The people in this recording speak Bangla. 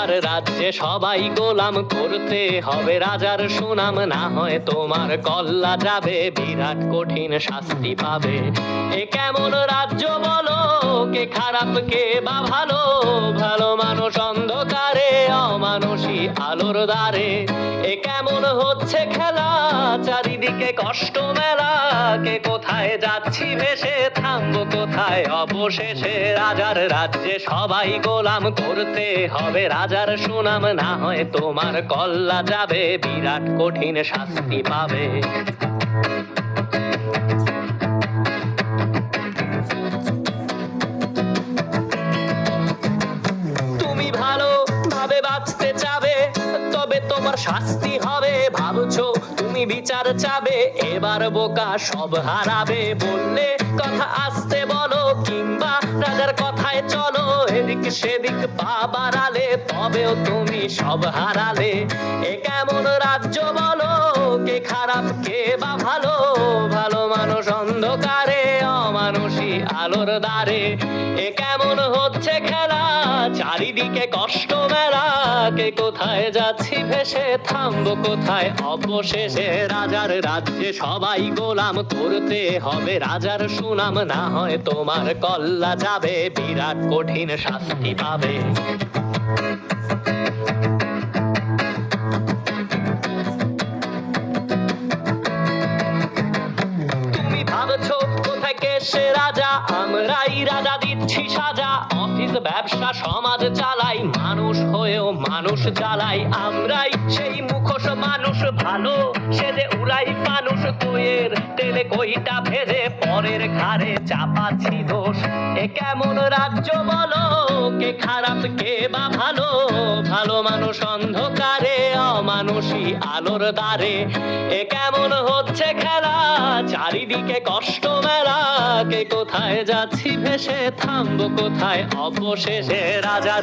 রাজার রাজ্যে সবাই গোলাম, করতে হবে রাজার সুনাম, না হয় তোমার কল্লা যাবে, বিরাট কঠিন শাস্তি পাবে। এ কেমন রাজ্য বলো, কে খারাপ কে বা ভালো, ভালো মানুষ অন্ধকারে, অমানুষী আলোর দ্বারে। এ কেমন হচ্ছে খেলা, চারিদিকে কষ্ট মেলা, কে কোথায় যাচ্ছি ভেসে, থামবো কোথায় অবশেষে। রাজার রাজ্যে সবাই গোলাম, করতে হবে রাজার সুনাম, না হয় তোমার কল্লা যাবে, বিরাট কঠিন শাস্তি পাবে। তুমি ভালো ভাবে বাঁচতে চাবে, তবে তোমার শাস্তি হবে। ভাবছো তুমি বিচার চাবে, এবার বোকা সব হারাবে। বললে কথা আসতে বলো, কিংবা রাজার কথায় চলো, এদিক সেদিক পা বাড়ালে, তবেও তুমি সব হারালে। এ কেমন রাজ্য বলো, কে খারাপ কে বা ভালো, ভালো মানুষ অন্ধকারে, অমানুষী আলোর দ্বারে। এ কেমন হচ্ছে খেলা, চারিদিকে কষ্ট মেলা, কে কোথায় যাচ্ছি ভেসে, থামবো কোথায় অবশেষে। রাজার রাজ্যে সবাই গোলাম, করতে হবে রাজার সুনাম, না হয় তোমার কল্লা যাবে, বিরাট কঠিন শাস্তি পাবে। তুমি ভাবছো কোথায় কে সে রাজা, আমরাই রাজা দিচ্ছি সাজা। অফিস ব্যবসা সমাজ চালাই, মানুষ হয়েও মানুষ জ্বালাই। আমরাই সেই মুখোশ মানুষ ভালো, সেজে উড়াই মানুষ কইয়ের তেলে কইটা ভেজে, পরের ঘাড়ে চাপাচ্ছি দোষ। এ কেমন রাজ্য বলো, কে খারাপ কে বা ভালো, ভালো মানুষ অন্ধকারে, অমানুষী আলোর দ্বারে। এ কেমন হচ্ছে খেলা, চারিদিকে কষ্ট মেলা, কে কোথায় যাচ্ছি ভেসে, থামবো কোথায় অবশেষে। রাজার